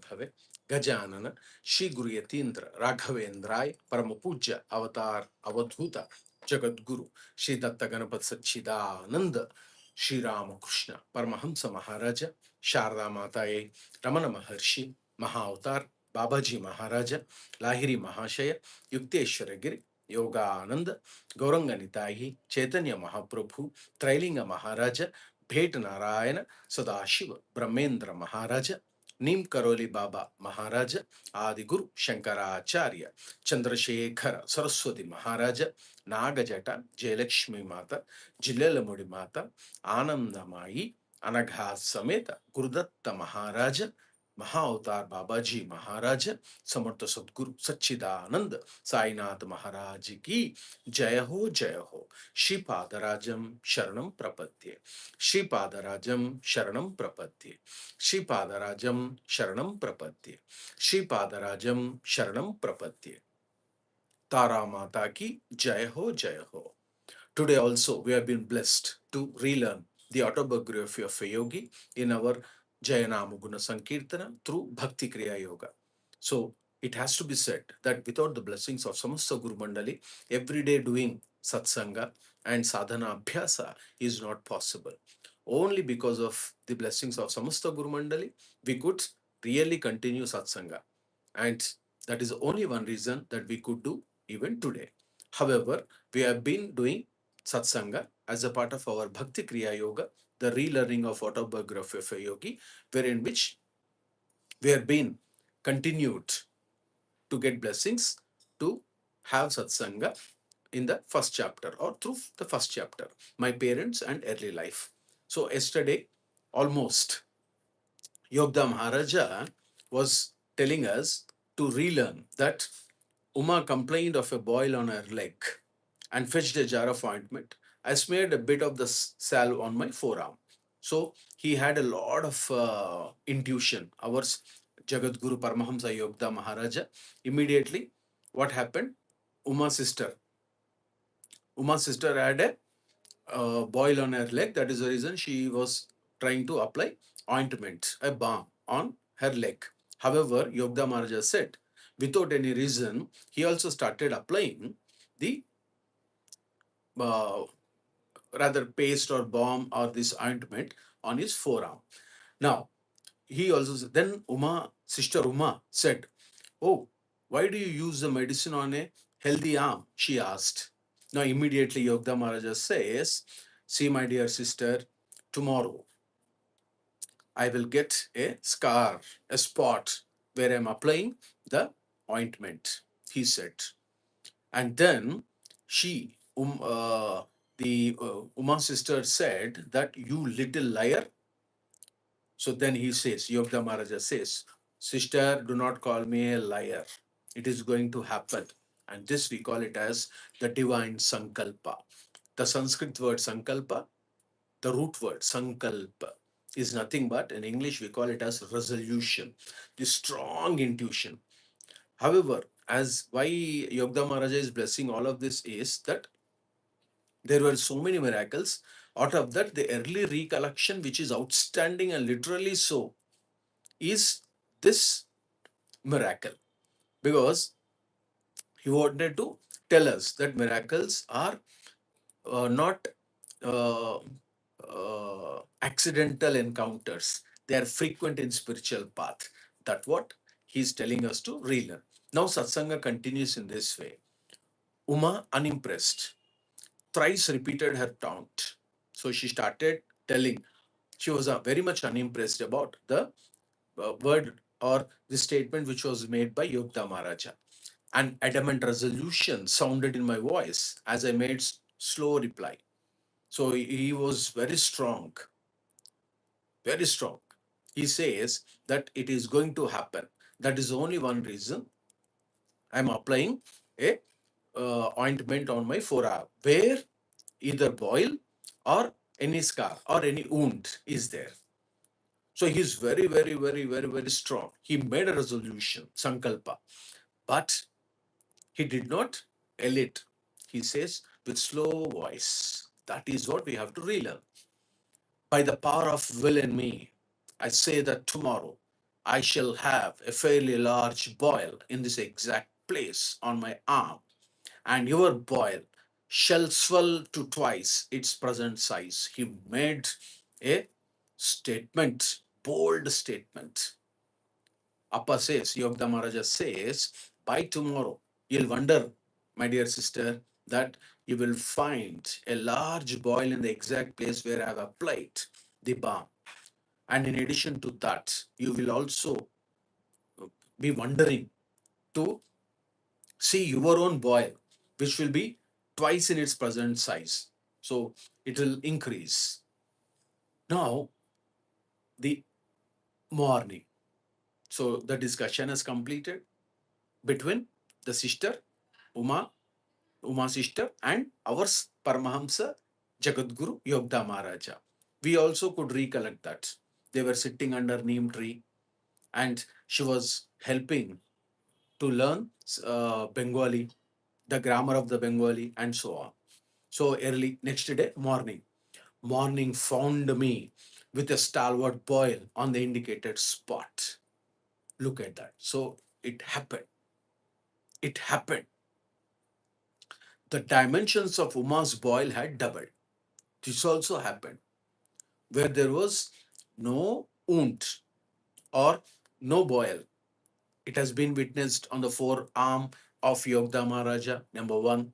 Madhave, Gajanana, Shri Guru Yatindra, Raghavendrai, Paramapuja, Avatar, Avadhuta, Jagat Guru, Shri Datta Ganapat Sachidananda, Shri Ramakrishna, Paramahansa Maharaja, Sharda Mataye, Ramana Maharshi, Mahavatar, Babaji Maharaja, Lahiri Mahasaya, Yukteswar Giri, Yogananda, Gauranga Nitahi, Chaitanya Mahaprabhu, Trailinga Maharaja, Bhet Narayana, Sadashiva, Brahmendra Maharaja, Neem Karoli Baba Maharaja, Adi Guru Shankaracharya, Chandrasekhara Saraswati Maharaja, Nagajata, Jayalakshmi Mata, Jillalamudi Mata, Anandamayi, Anagha Sameta, Gurudatta Maharaja, Mahavatar Babaji Maharaj, Samartha Guru Sachidananda, Sainath Maharaj ki Jaya Ho Jaya Ho, Shri Padarajam Sharanam Prapadye, Shri Padarajam Sharanam Prapadye, Shri Padarajam Sharanam Prapadye, Shri Padarajam Sharanam Prapadye. Tara Mata ki Jaya Ho Jaya Ho. Today also we have been blessed to relearn the autobiography of a yogi in our Jaya Guna Sankeerthana through Bhakti Kriya Yoga. So it has to be said that without the blessings of Samartha Guru Mandali, every day doing Satsanga and Sadhana Abhyasa is not possible. Only because of the blessings of Samartha Guru Mandali, we could really continue Satsanga. And that is only one reason that we could do even today. However, we have been doing Satsanga as a part of our Bhakti Kriya Yoga, the relearning of Autobiography of a Yogi, wherein which we have been continued to get blessings to have Satsanga in the first chapter or through the first chapter, My Parents and Early Life. So yesterday, almost, Yogda Maharaja was telling us to relearn that Uma complained of a boil on her leg and fetched a jar of ointment. I smeared a bit of the salve on my forearm. So he had a lot of intuition. Our Jagat Guru Paramahansa Yogananda Maharaja. Immediately, what happened? Uma's sister. Uma's sister had a boil on her leg. That is the reason she was trying to apply ointment, a balm on her leg. However, Yogda Maharaja said, without any reason, he also started applying the uh, rather paste or balm or this ointment on his forearm. Now, he also said, then sister Uma said, "Oh, why do you use the medicine on a healthy arm?" She asked. Now, immediately Yogda Maharaja says, "See, my dear sister, tomorrow I will get a scar, a spot where I'm applying the ointment," he said. And then she, Uma sister said that, "You little liar." So then he says, Yogda Maharaja says, "Sister, do not call me a liar. It is going to happen." And this we call it as the divine sankalpa. The Sanskrit word sankalpa, the root word sankalpa, is nothing but in English we call it as resolution, the strong intuition. However, as why Yogda Maharaja is blessing all of this is that there were so many miracles. Out of that, the early recollection, which is outstanding and literally so, is this miracle. Because he wanted to tell us that miracles are not uh, accidental encounters. They are frequent in spiritual path. That's what he's telling us to relearn. Now Satsanga continues in this way. Uma, unimpressed, thrice repeated her taunt. So she started telling, she was very much unimpressed about the word or the statement which was made by Yogda Maharaja. An adamant resolution sounded in my voice as I made slow reply. So he was very strong, very strong. He says that it is going to happen. That is only one reason I'm applying a ointment on my forearm, where either boil or any scar or any wound is there. So he's very, very, very, very, very strong. He made a resolution, sankalpa, but he did not yell it. He says with slow voice. That is what we have to relearn. By the power of will in me, I say that tomorrow I shall have a fairly large boil in this exact place on my arm, and your boil shall swell to twice its present size. He made a statement, bold statement. Appa says, Yogda Maharaja says, by tomorrow, you'll wonder, my dear sister, that you will find a large boil in the exact place where I have applied the balm. And in addition to that, you will also be wondering to see your own boil, which will be twice in its present size. So it will increase. Now, the morning. So the discussion is completed between the sister, Uma sister, and our Paramahamsa Jagadguru Yogda Maharaja. We also could recollect that. They were sitting under neem tree and she was helping to learn Bengali, the grammar of the Bengali, and so on. So early next day, morning found me with a stalwart boil on the indicated spot. Look at that. So it happened. It happened. The dimensions of Uma's boil had doubled. This also happened where there was no wound or no boil. It has been witnessed on the forearm of Yogda Maharaja, number one.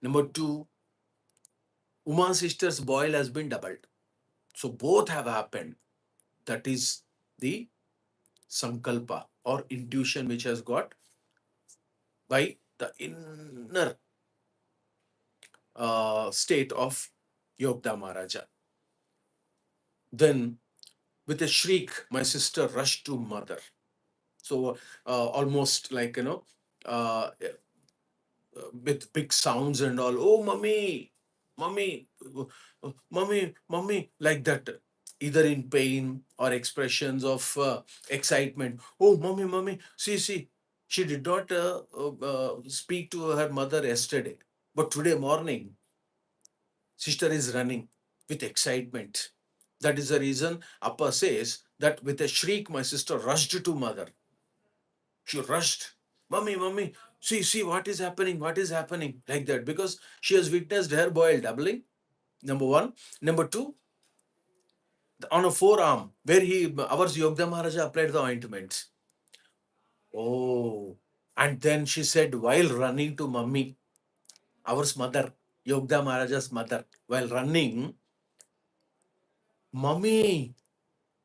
Number two, Uma's sister's boil has been doubled. So both have happened. That is the sankalpa or intuition which has got by the inner state of Yogda Maharaja. Then, with a shriek, my sister rushed to mother. So, almost like, with big sounds and all, oh, mummy, mummy, like that, either in pain or expressions of excitement. Oh, mummy, see, she did not speak to her mother yesterday, but today morning, sister is running with excitement. That is the reason Appa says that with a shriek, my sister rushed to mother. She rushed, mummy, see, what is happening, like that, because she has witnessed hair boil doubling, number one. Number two, on a forearm, where our Yogda Maharaja applied the ointment. Oh, and then she said, while running to mummy, our mother, Yogda Maharaja's mother, while running, mummy,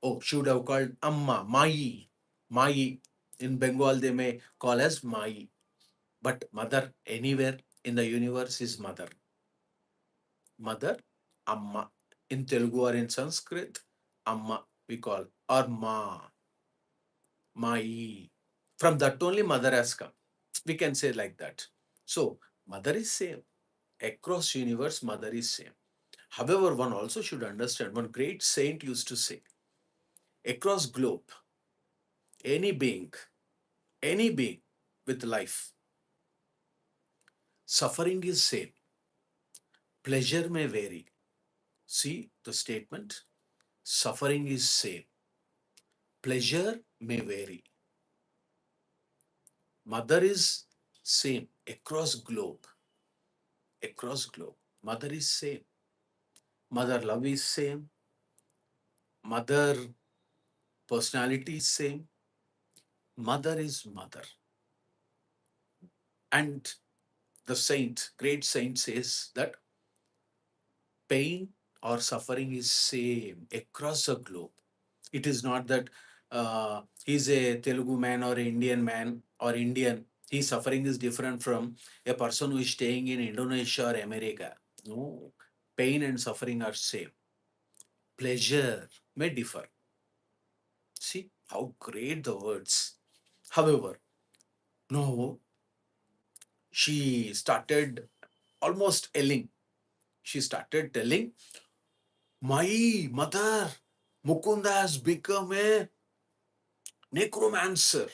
oh, she would have called Amma, Mai. In Bengal, they may call as Mai. But mother anywhere in the universe is mother. Mother, Amma. In Telugu or in Sanskrit, Amma we call, or Ma, Mai. From that only mother has come. We can say like that. So mother is same. Across universe, mother is same. However, one also should understand, one great saint used to say, across globe, any being, with life, suffering is same, pleasure may vary. See the statement, suffering is same, pleasure may vary. Mother is same across globe. Mother is same. Mother love is same. Mother personality is same. Mother is mother. And the saint, great saint says that pain or suffering is same across the globe. It is not that he's a Telugu man or Indian man or Indian. His suffering is different from a person who is staying in Indonesia or America. No, pain and suffering are same. Pleasure may differ. See how great the words. However, no, she started almost yelling. She started telling, my mother, Mukunda has become a necromancer.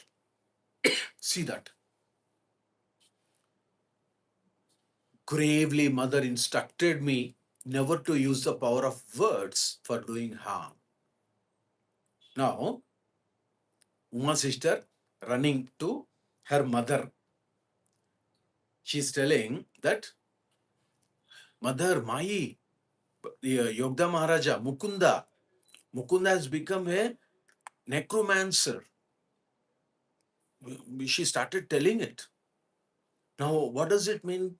See that. Gravely, mother instructed me never to use the power of words for doing harm. Now, Uma sister running to her mother. She's telling that, Mother, Mai, Yogda Maharaja, Mukunda. Mukunda has become a necromancer. She started telling it. Now, what does it mean?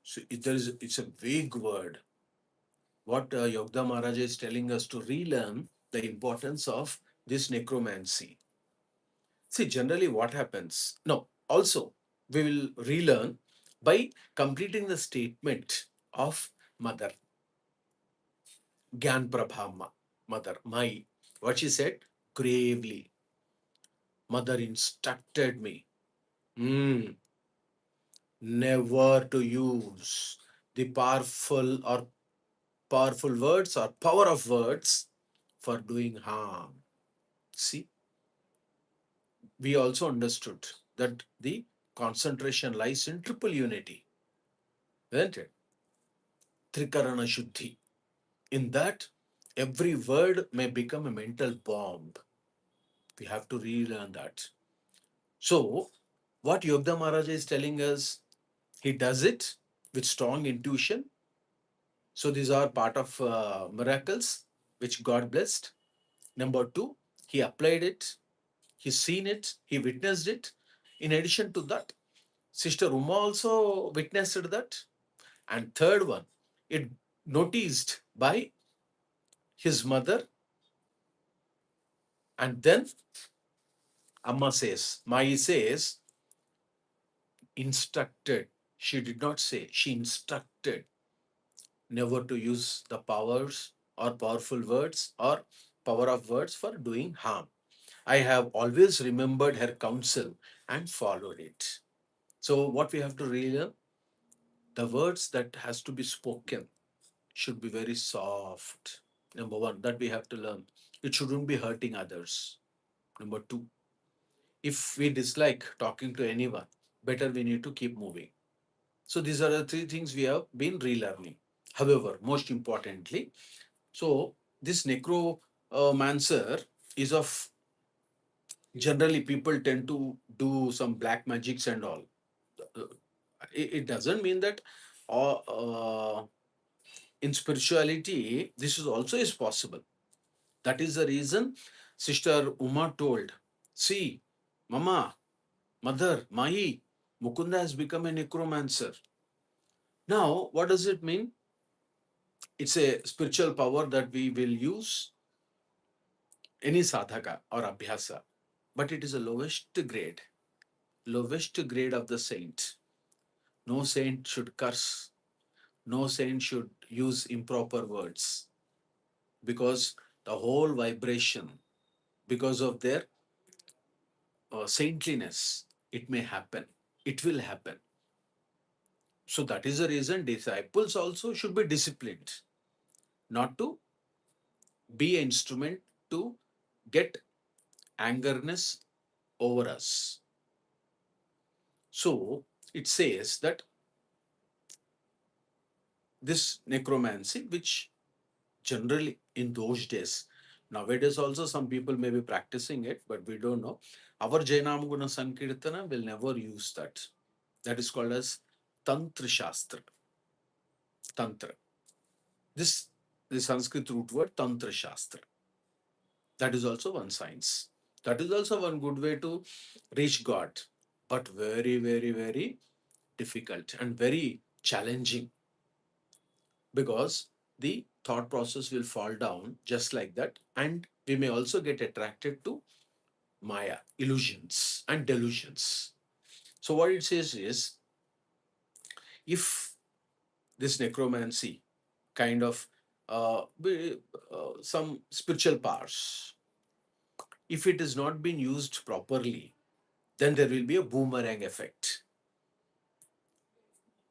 So it's a vague word. What Yogda Maharaj is telling us to relearn the importance of this necromancy. See, generally what happens? No, also, we will relearn by completing the statement of mother, Gyan Prabha, mother, Mai. What she said? Gravely, mother instructed me never to use the powerful words or power of words for doing harm. See, we also understood that the concentration lies in triple unity, isn't it? Trikarana Shuddhi. In that, every word may become a mental bomb. We have to relearn that. So, what Yogda Maharaj is telling us, he does it with strong intuition. So, these are part of miracles which God blessed. Number two, he applied it, he's seen it, he witnessed it. In addition to that, Sister Uma also witnessed that. And third one, it noticed by his mother. And then Amma says, Mai says, instructed. She did not say, she instructed never to use the powers or powerful words or power of words for doing harm. I have always remembered her counsel and followed it. So what we have to relearn, the words that has to be spoken should be very soft. Number one, that we have to learn. It shouldn't be hurting others. Number two, if we dislike talking to anyone, better we need to keep moving. So these are the three things we have been relearning. However, most importantly, so this necromancer is of, generally people tend to do some black magics and all. Uh, it doesn't mean that in spirituality this is also is possible. That is the reason Sister Uma told, see, Mama, Mother, Mahi, Mukunda has become a necromancer. Now, what does it mean? It's a spiritual power that we will use any sadhaka or abhyasa, but it is the lowest grade of the saint. No saint should curse, no saint should use improper words, because the whole vibration, because of their saintliness, it may happen, it will happen. So that is the reason disciples also should be disciplined, not to be an instrument to get angerness over us. So it says that this necromancy, which generally in those days, nowadays also some people may be practicing it, but we don't know. Our Jainam Guna Sankeerthana will never use that. That is called as Tantra Shastra. Tantra. This the Sanskrit root word Tantra Shastra. That is also one science. That is also one good way to reach God, but very, very, very difficult and very challenging, because the thought process will fall down just like that, and we may also get attracted to Maya, illusions and delusions. So, what it says is, if this necromancy kind of some spiritual powers, if it is not being used properly, then there will be a boomerang effect.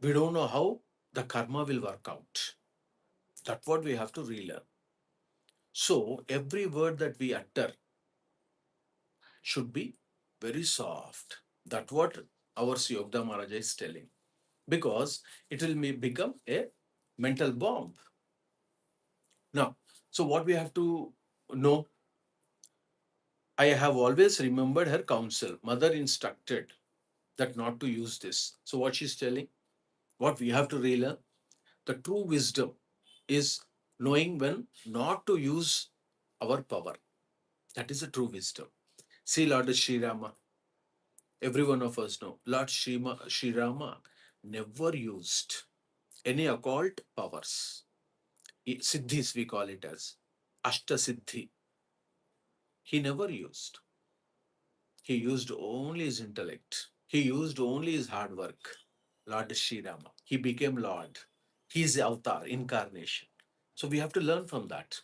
We don't know how the karma will work out. That's what we have to relearn. So every word that we utter should be very soft. That's what our Yogda Maharaj is telling. Because it will become a mental bomb. Now, so what we have to know, I have always remembered her counsel. Mother instructed that not to use this. So what she's telling, what we have to relearn, the true wisdom is knowing when not to use our power. That is the true wisdom. See Lord Sri Rama, every one of us know, Lord Sri Rama never used any occult powers. Siddhis we call it as. Ashta Siddhi. He never used. He used only his intellect. He used only his hard work. Lord Sri Rama. He became Lord. He is the avatar, incarnation. So we have to learn from that.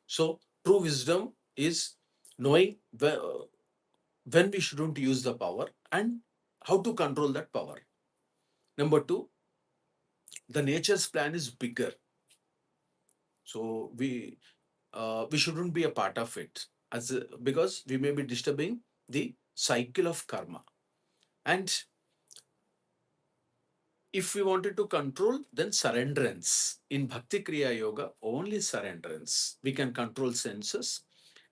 So true wisdom is knowing when we shouldn't use the power and how to control that power. Number two, the nature's plan is bigger. So we shouldn't be a part of it because we may be disturbing the cycle of karma. And if we wanted to control, then surrenderance. In Bhakti Kriya Yoga, only surrenderance. We can control senses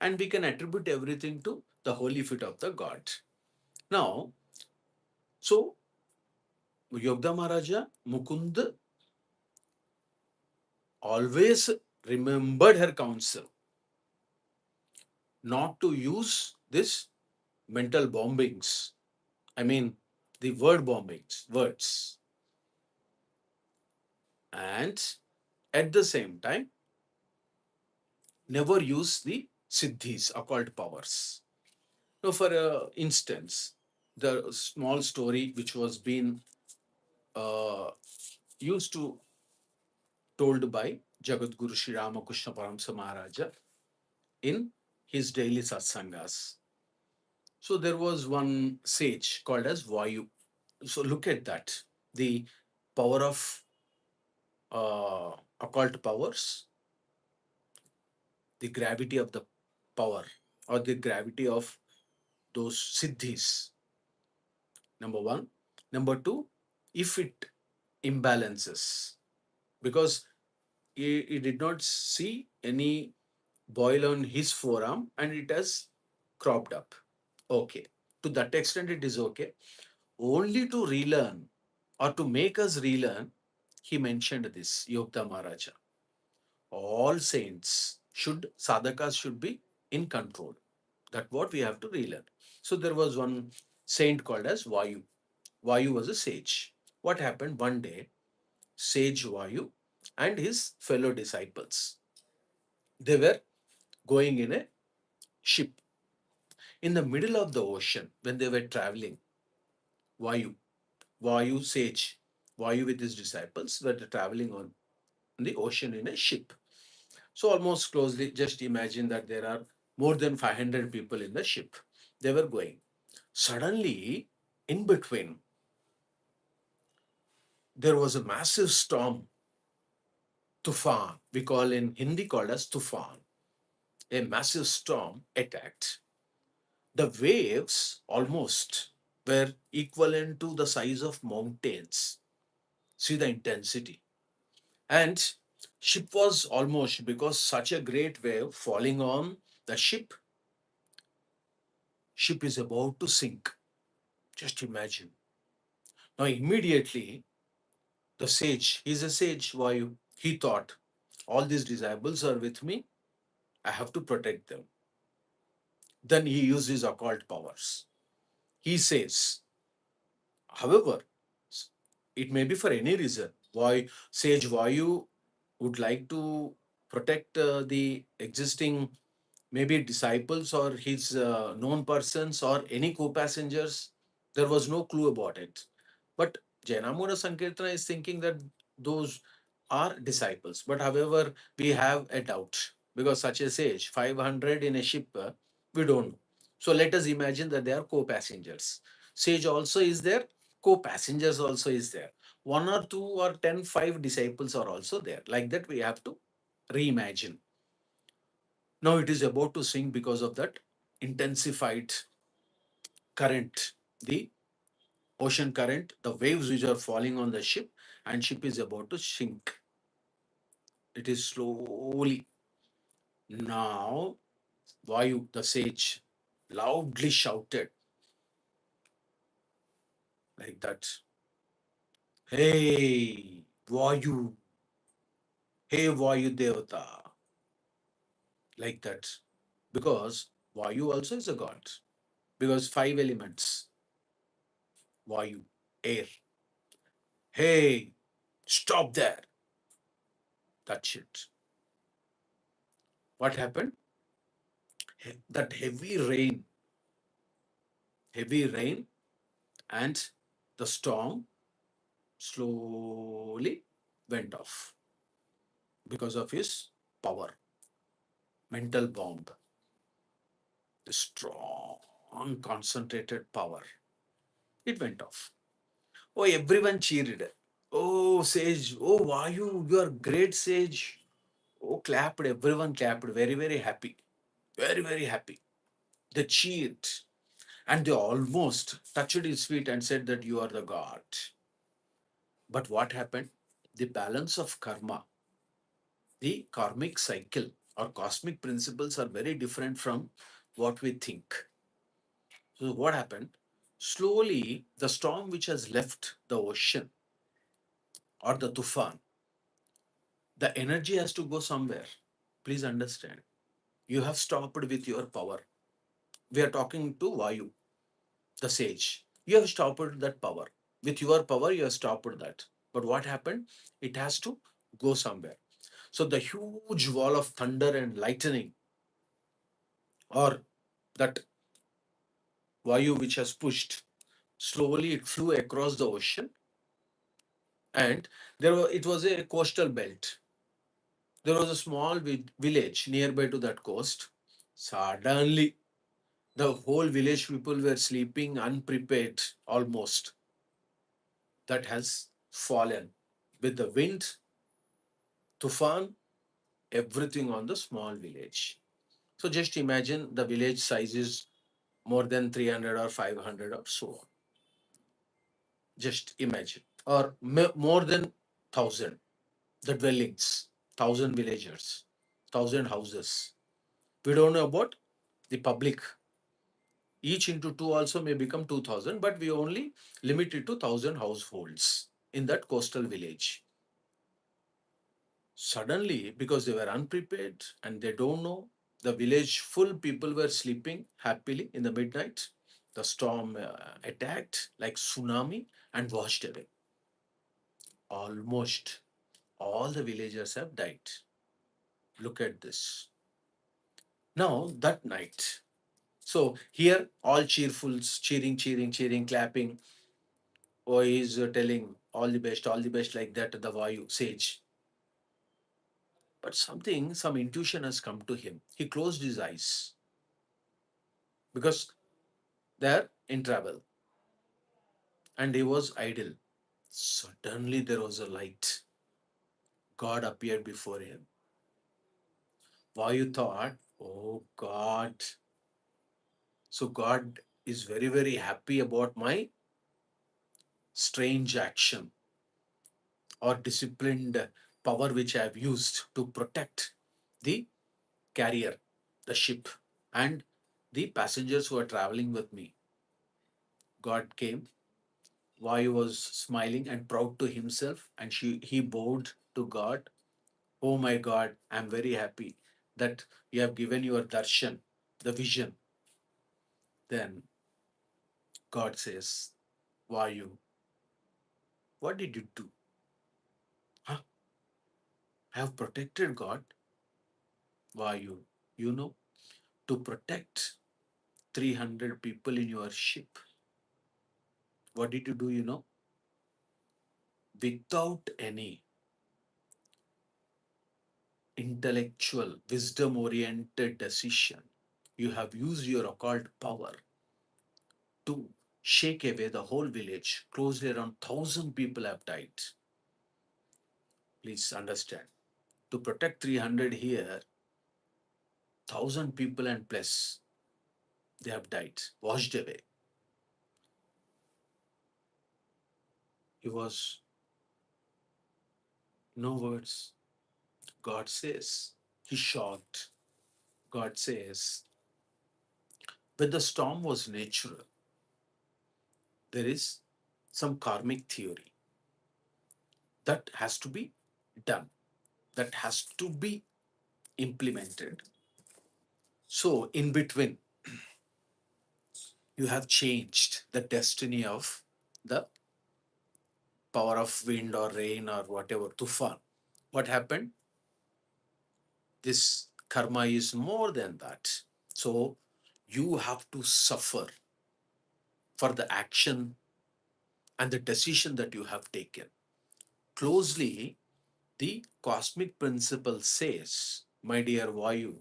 and we can attribute everything to the holy feet of the God. Now, so Yogda Maharaja, Mukunda always remembered her counsel not to use this mental bombings. I mean, the word bombings, words. And at the same time, never use the siddhis, occult powers. Now, for instance, the small story which was being uh, used to told by Jagat Guru Sri Ramakrishna Paramsa Maharaja in his daily satsangas. So there was one sage called as Vayu. So look at that, the power of occult powers, the gravity of the power or the gravity of those siddhis. Number one. Number two, if it imbalances, because he did not see any boil on his forearm and it has cropped up. Okay. To that extent, it is okay. Only to relearn or to make us relearn, he mentioned this, Yogda Maharaja. All saints should, sadhakas should be in control. That's what we have to relearn. So there was one saint called as Vayu. Vayu was a sage. What happened one day? Sage Vayu and his fellow disciples, they were going in a ship in the middle of the ocean when they were traveling. Vayu, Vayu sage, Vayu with his disciples were traveling on the ocean in a ship. So almost closely, just imagine that there are more than 500 people in the ship. They were going. Suddenly, in between, there was a massive storm, tufan. We call in Hindi called as tufan. A massive storm attacked. The waves almost were equivalent to the size of mountains. See the intensity. And ship was almost, because such a great wave falling on the ship is about to sink. Just imagine. Now immediately the sage, he's a sage, Vayu, he thought, all these disciples are with me, I have to protect them. Then he used his occult powers. He says, however, it may be for any reason why Sage Vayu would like to protect the existing maybe disciples or his known persons or any co-passengers. There was no clue about it. But Jainamura Sankeerthana is thinking that those are disciples. But however, we have a doubt because such a sage, 500 in a ship, we don't know. So let us imagine that they are co-passengers. Sage also is there, co-passengers also is there. One or two or 10, 5 disciples are also there. Like that, we have to reimagine. Now it is about to sink because of that intensified current, the ocean current, the waves which are falling on the ship, and ship is about to sink. It is slowly. Now, Vayu, the sage, loudly shouted like that, "Hey, Vayu, hey, Vayu Devata," like that. Because Vayu also is a god. Because five elements, Vayu, air. Hey, stop there. That's it. What happened? That heavy rain, and the storm slowly went off because of his power, mental bomb, the strong, concentrated power. It went off. Oh, everyone cheered. Oh, Sage. Oh, Vayu, you are great, Sage. Oh, clapped. Everyone clapped. Very, very happy. Very, very happy. They cheered. And they almost touched his feet and said that you are the God. But what happened? The balance of karma, the karmic cycle or cosmic principles are very different from what we think. So, what happened? Slowly, the storm which has left the ocean or the tufan, the energy has to go somewhere. Please understand. You have stopped with your power. We are talking to Vayu, the sage. You have stopped that power. With your power, you have stopped that. But what happened? It has to go somewhere. So the huge wall of thunder and lightning, or that Vayu which has pushed, slowly it flew across the ocean, and it was a coastal belt. There was a small village nearby to that coast. Suddenly, the whole village people were sleeping unprepared almost. That has fallen with the wind, tufan, everything on the small village. So just imagine the village size is more than 300 or 500 or so on. Just imagine. Or more than 1,000, the dwellings, 1,000 villagers, 1,000 houses. We don't know about the public. Each into two also may become 2,000, but we only limit it to 1,000 households in that coastal village. Suddenly, because they were unprepared and they don't know, the village full people were sleeping happily in the midnight. The storm attacked like tsunami and washed away. Almost all the villagers have died. Look at this. Now, that night, so here all cheerful, cheering, cheering, cheering, clapping. Oh, he's telling all the best, like that, the Vayu, sage. But some intuition has come to him. He closed his eyes because they're in travel and he was idle. Suddenly there was a light. God appeared before him. Vayu thought, oh God. So God is very, very happy about my strange action or disciplined power which I have used to protect the carrier, the ship, and the passengers who are traveling with me. God came. Vayu was smiling and proud to himself, and he bowed to God. Oh my God, I'm very happy that you have given your darshan, the vision. Then God says, Vayu, what did you do? Huh? I have protected, God. Vayu, you know, to protect 300 people in your ship. What did you do, you know? Without any intellectual, wisdom oriented decision, you have used your occult power to shake away the whole village. Closely around 1,000 people have died. Please understand. To protect 300 here, 1,000 people and plus, they have died, washed away. He was no words. God says, he shocked. God says, When the storm was natural, there is some karmic theory that has to be done, that has to be implemented. So, in between, you have changed the destiny of the power of wind or rain or whatever, tufan. What happened? This karma is more than that. So, you have to suffer for the action and the decision that you have taken. Closely, the cosmic principle says, my dear Vayu,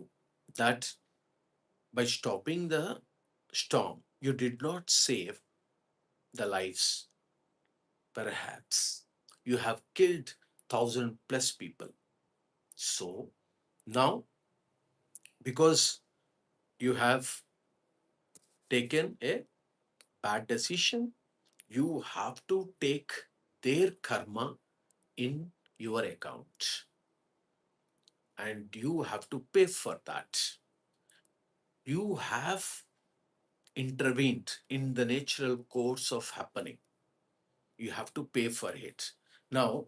that by stopping the storm, you did not save the lives. Perhaps you have killed 1,000+ people. So now, because you have taken a bad decision, you have to take their karma in your account and you have to pay for that. You have intervened in the natural course of happening. You have to pay for it. Now,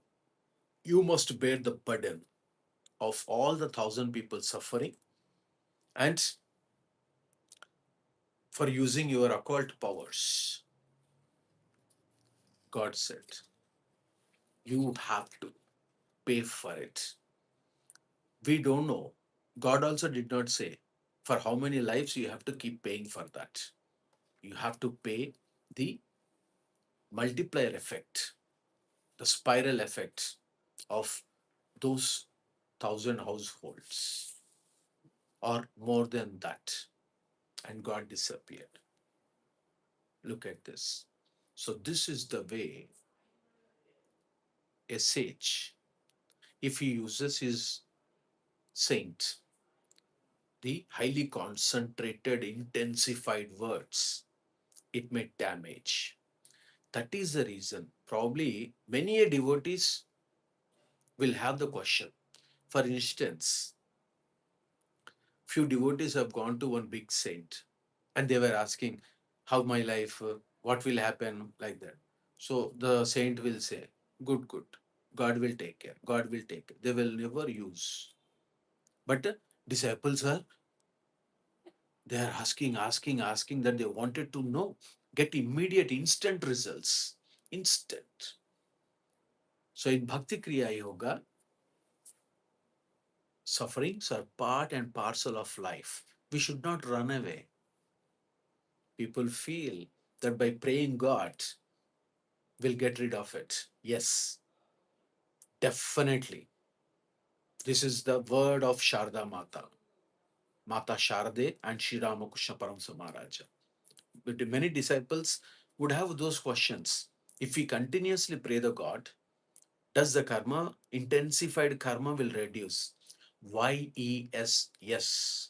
you must bear the burden of all the 1,000 people suffering, and for using your occult powers. God said, you have to pay for it. We don't know. God also did not say for how many lives you have to keep paying for that. You have to pay the multiplier effect, the spiral effect of those 1,000 households or more than that. And God disappeared. Look at this. So, this is the way a sage, if he uses his saint, the highly concentrated, intensified words, it may damage. That is the reason. Probably many a devotees will have the question. For instance, few devotees have gone to one big saint and they were asking, how my life, what will happen, like that. So the saint will say, good, good. God will take care. God will take care. They will never use. But disciples are, they are asking that they wanted to know, get immediate, instant results. Instant. So in Bhakti Kriya Yoga, sufferings are part and parcel of life. We should not run away. People feel that by praying God, we'll get rid of it. Yes, definitely. This is the word of Sharda Mata, Mata Sharde and Sri Ramakrishna Paramsa Maharaja. But many disciples would have those questions. If we continuously pray the God, does the karma, intensified karma will reduce? YES, yes.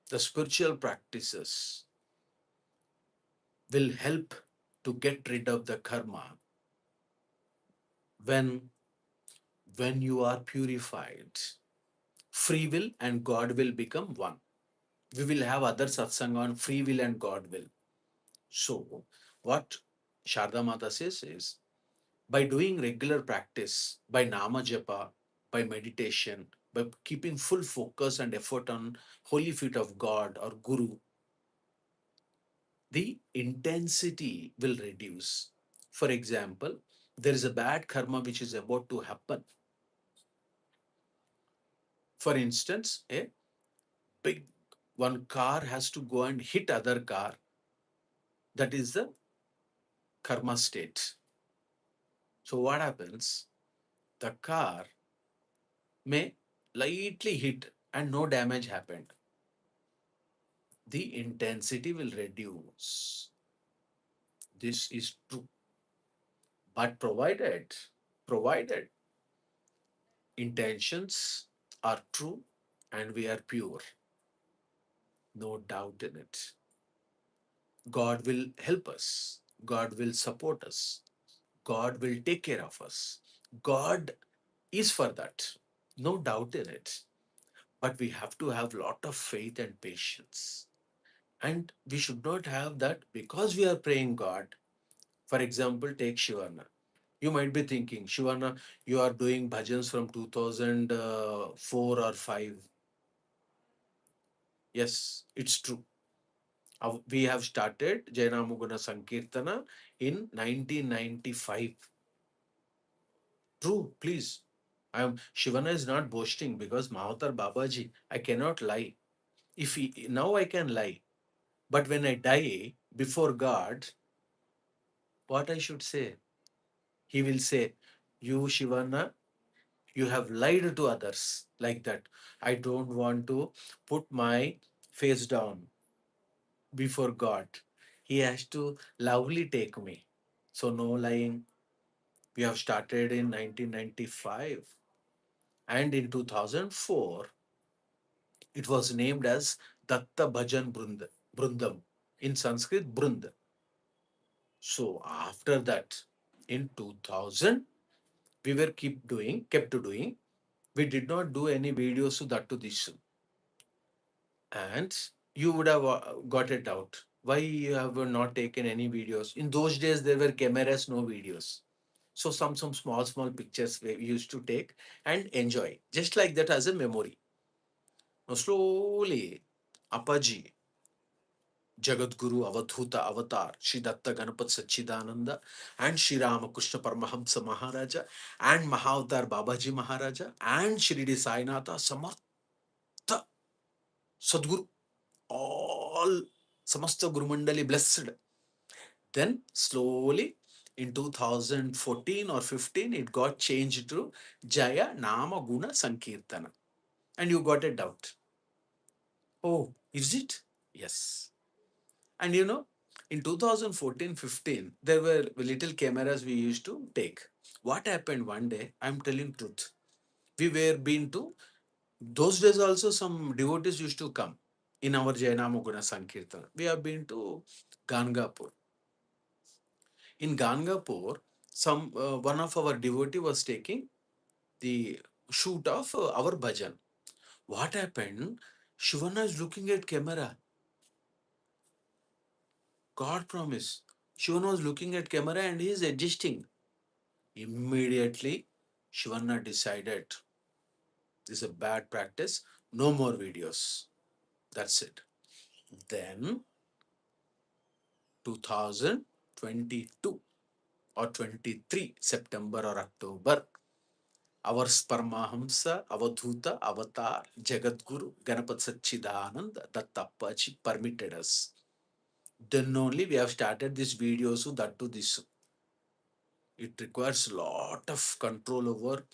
The spiritual practices will help to get rid of the karma when you are purified. Free will and God will become one. We will have other satsanga on free will and God will. So, what Sharda Mata says is, by doing regular practice, by nama japa, by meditation, by keeping full focus and effort on holy feet of God or Guru, the intensity will reduce. For example, there is a bad karma which is about to happen. For instance, a big one car has to go and hit other car. That is the karma state. So what happens? The car may lightly hit and no damage happened. The intensity will reduce. This is true. But provided intentions are true and we are pure, no doubt in it. God will help us. God will support us. God will take care of us. God is for that. No doubt in it. But we have to have lot of faith and patience. And we should not have that because we are praying God. For example, take Shivana. You might be thinking, Shivana, you are doing bhajans from 2004 or 5. Yes, it's true. We have started Jaya Guna Sankeerthana in 1995. True, please. Shivana is not boasting because Mahavatar Babaji, I cannot lie. If he, now I can lie, but when I die before God, what I should say? He will say, "You Shivana, you have lied to others like that. I don't want to put my face down before God. He has to lovely take me. So no lying. We have started in 1995, and in 2004 it was named as Datta Bhajan Brundam, in Sanskrit Brund. So after that, in 2000, we were kept doing. We did not do any videos to that to this, and you would have got it out. Why you have not taken any videos? In those days, there were cameras, no videos. So some small pictures we used to take and enjoy, just like that as a memory. Now slowly, Appaji, Jagadguru, Avadhuta, Avatar, Sri Datta Ganapat Sachidananda, and Sri Ramakrishna Paramahamsa Maharaja, and Mahavatar Babaji Maharaja, and Shirdi Sainatha, Samartha Sadguru, all Samastha Guru Mandali blessed. Then slowly in 2014 or 15, it got changed to Jaya Nama Guna Sankeerthana. And you got a doubt. Oh, is it? Yes. And in 2014-15, there were little cameras we used to take. What happened one day, I'm telling truth. We were been to, those days also some devotees used to come in our Jayanama Guna Sankirtana. We have been to Gangapur. In Gangapur, one of our devotee was taking the shoot of our bhajan. What happened? Shivana is looking at camera. God promise. Shivana was looking at camera and he is adjusting. Immediately, Shivana decided this is a bad practice. No more videos. That's it. Then 2022 or 23 September or October, our Paramahamsa, Avadhuta, Avatar, Jagadguru, Ganapat Sachidananda, Dattappachi permitted us. Then only we have started this video, so that to this. It requires a lot of control over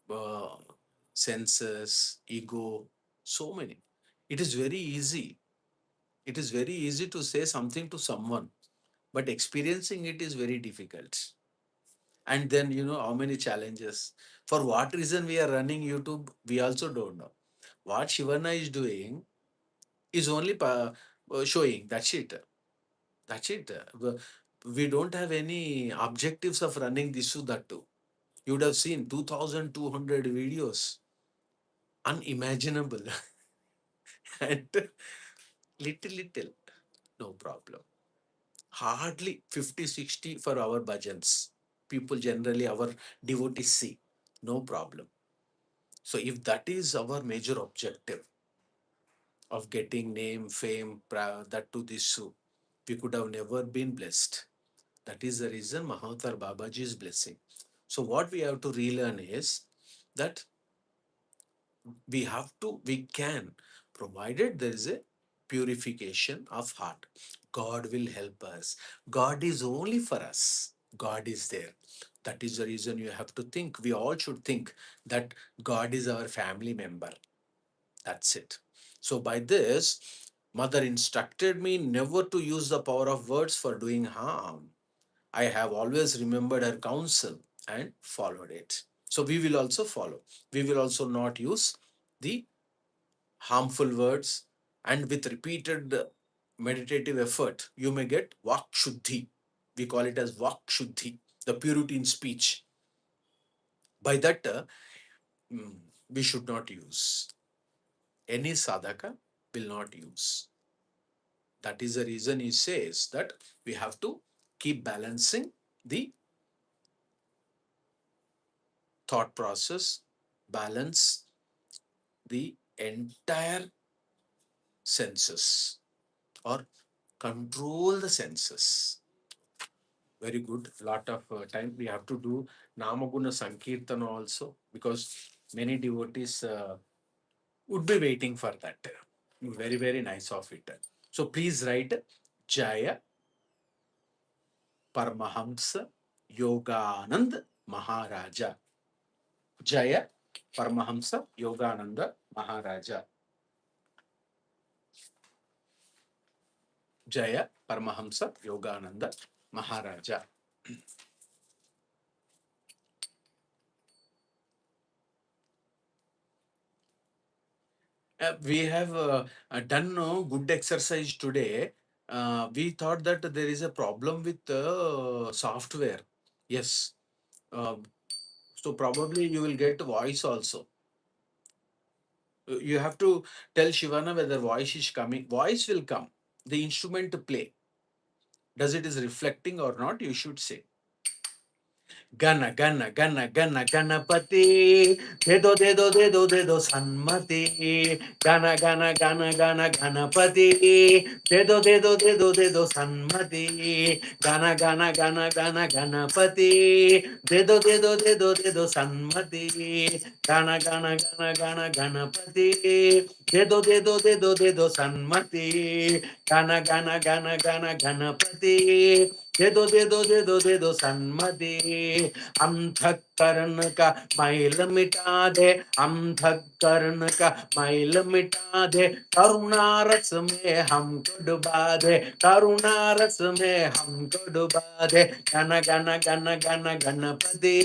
uh, senses, ego, so many. It is very easy. It is very easy to say something to someone, but experiencing it is very difficult. And then, how many challenges. For what reason we are running YouTube, we also don't know. What Shivana is doing is only showing. That's it. That's it. We don't have any objectives of running this to that too. You would have seen 2,200 videos. Unimaginable. And little, no problem. Hardly 50, 60 for our bhajans. People generally, our devotees see. No problem. So if that is our major objective of getting name, fame, that to this, we could have never been blessed. That is the reason Mahavatar Babaji is blessing. So what we have to relearn is that we can, provided there is a purification of heart. God will help us. God is only for us. God is there. That is the reason you have to think. We all should think that God is our family member. That's it. So by this, Mother instructed me never to use the power of words for doing harm. I have always remembered her counsel and followed it. So we will also follow. We will also not use the harmful words, and with repeated meditative effort, you may get Vak Shuddhi. We call it as Vak Shuddhi, the purity in speech. By that, mm, we should not use. Any sadhaka will not use. That is the reason he says that we have to keep balancing the thought process, balance the entire senses, or control the senses. Very good. Lot of time we have to do Namaguna Sankeerthana also, because many devotees would be waiting for that. Very, very nice of it. So please write Jaya Paramahansa Yogananda Maharaja. Jaya Paramahansa Yogananda Maharaja. Jaya Paramahamsa Yogananda Maharaja. We have done good exercise today. We thought that there is a problem with software. Yes. So probably you will get voice also. You have to tell Shivana whether voice is coming. Voice will come. The instrument to play. Does it is reflecting or not? You should say. Gana gana gana gana ganapati dedo sanmati gana gana gana gana ganapati dedo sanmati gana gana gana gana ganapati dedo sanmati gana gana gana gana ganapati dedo sanmati gana gana gana gana ganapati dedo Sanmati अंधकरण का मैल मिटा दे अंधकरण का मैल मिटा दे करुणारस में हमको डुबा दे करुणारस में हमको डुबा दे गण गण गण गण गणपति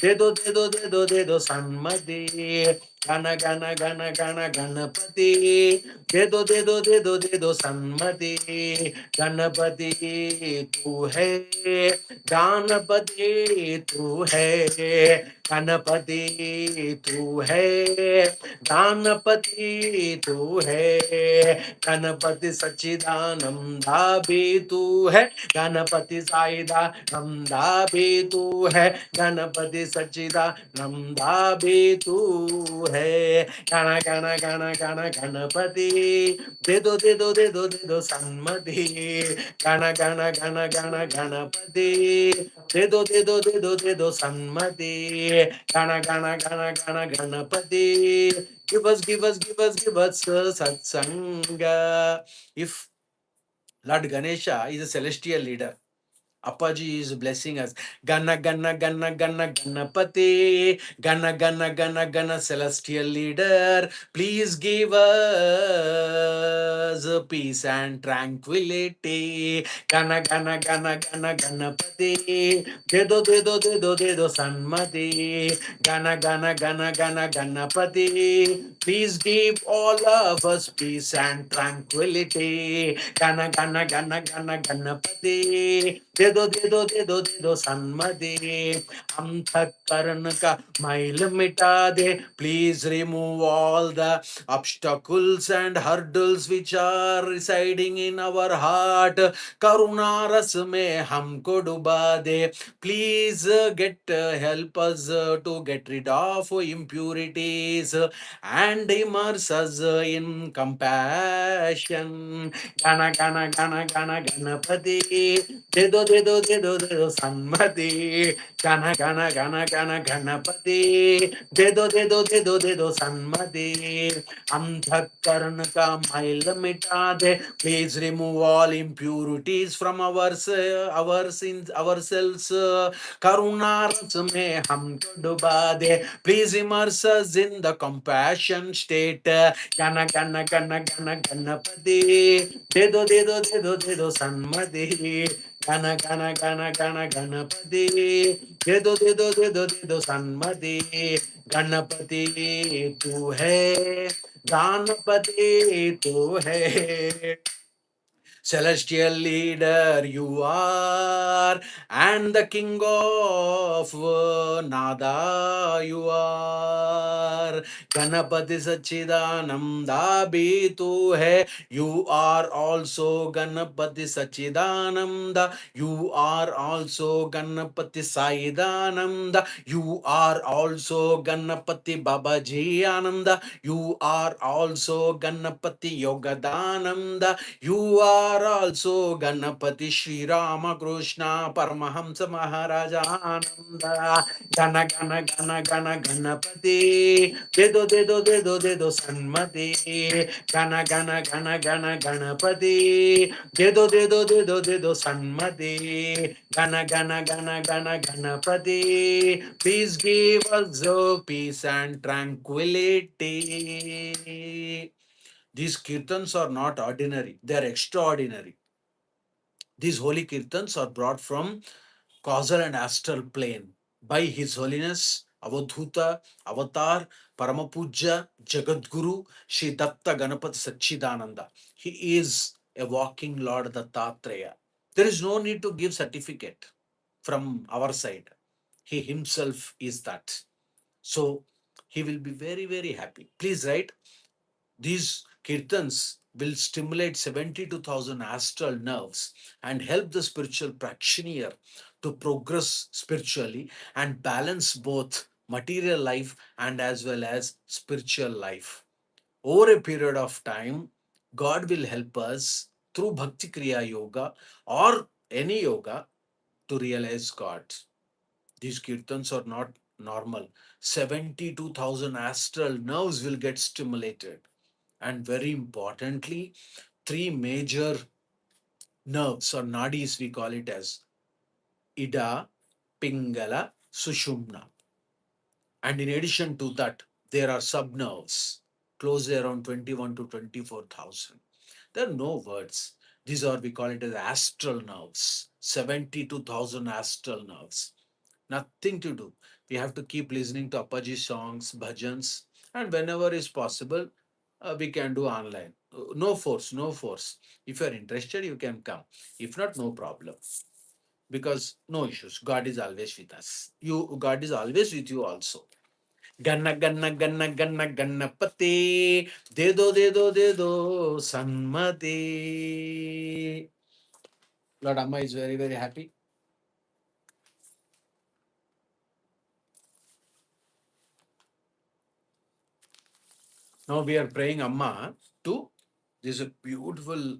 दे दो सन्मति गण गण गण गण गणपति दे दो सन्मति गणपति तू है गणपति तू है गणपति तू है गणपति तू है गणपति सच्चिदानंदा भी तू है गणपति साईदानंदा भी तू है गणपति सच्चिदानंदा भी तू है गण गण गण गण गणपति दे दो सन्मति गण गण गण गण गणपति दे दो सन्मति गण गण गण गण Ganpati give us satsanga. If Lord Ganesha is a celestial leader, Appaji is blessing us. Gana gana gana gana ganapati. Gana gana gana gana celestial leader. Please give us peace and tranquility. Gana gana gana gana ganapati. De do sanmati. Gana gana gana gana ganapati. Please give all of us peace and tranquility. Gana gana gana gana ganapati. दे दो सन्मति अंतःकरण का मैल मिटा दे please remove all the obstacles and hurdles which are residing in our heart करुणा रस में हमको डुबा दे please help us to get rid of impurities and immerse us in compassion gana gana gana gana ganapati दे दो सन्मति गण गण गण गण गणपति दे दो सन्मति अंधकरण का मैल मिटा दे please remove all impurities from our sins ourselves करुणा रस में हमको डुबा दे please immerse us in the compassion state गण गण गण गण गणपति दे दो सन्मति गण गण गण गण गणपति दे दो सन्मति गणपति तू है गणपति तू है Celestial leader you are, and the king of Nada you are. Ganapati Sachidananda bhi tu hai. You are also Ganapati Sachidananda. You are also Ganapati Saidananda. You are also Ganapati Babaji Ananda. You are also Ganapati Yogadananda. You are also Ganapati Sri Ramakrishna Paramahansa Maharaj Ananda. Gana Gana Gana Gana Ganapati Dedo Dedo Dedo Dedo Sanmati. Gana Gana Gana Gana Ganapati Dedo Dedo Dedo Dedo Sanmati. Gana Gana Gana Gana Ganapati. Please give us the peace and tranquility. These kirtans are not ordinary, they are extraordinary. These holy kirtans are brought from causal and astral plane by His Holiness Avadhuta Avatar Paramapuja Jagadguru Sri Datta Ganapati Sachidananda. He is a walking Lord Dattatreya. There is no need to give certificate from our side. He himself is that. So he will be very, very happy. Please write. These kirtans will stimulate 72,000 astral nerves and help the spiritual practitioner to progress spiritually and balance both material life and as well as spiritual life. Over a period of time, God will help us through Bhakti Kriya Yoga or any yoga to realize God. These kirtans are not normal. 72,000 astral nerves will get stimulated. And very importantly, three major nerves or nadis, we call it as Ida, Pingala, Sushumna. And in addition to that, there are subnerves, closely around 21 to 24,000. There are no words. These are, we call it as astral nerves, 72,000 astral nerves. Nothing to do. We have to keep listening to Appaji songs, bhajans, and whenever is possible, we can do online. No force, no force. If you are interested, you can come. If not, no problem. Because no issues. God is always with us. God is always with you also. Ganna ganna ganna ganna gannapati dedo sanmati. Lord Amma is very, very happy. Now we are praying Amma to this is a beautiful,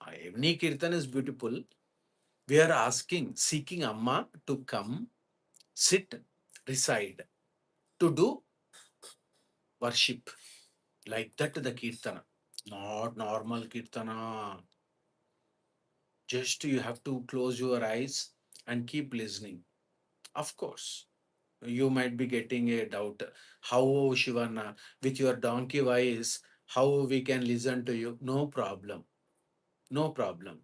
every kirtan is beautiful. We are asking, seeking Amma to come, sit, reside, to do worship. Like that, the kirtana. Not normal kirtana. Just you have to close your eyes and keep listening. Of course, you might be getting a doubt. How, Shivana, with your donkey voice, how we can listen to you? No problem. No problem.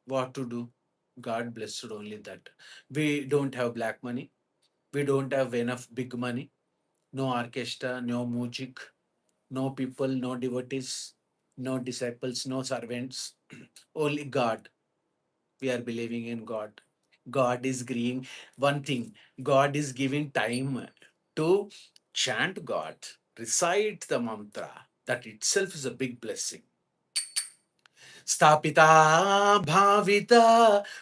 What to do? God blessed only that. We don't have black money. We don't have enough big money. No orchestra, no music, no people, no devotees, no disciples, no servants. Only God. We are believing in God. God is giving one thing. God is giving time to chant God, recite the mantra. That itself is a big blessing. स्थापिता भाविता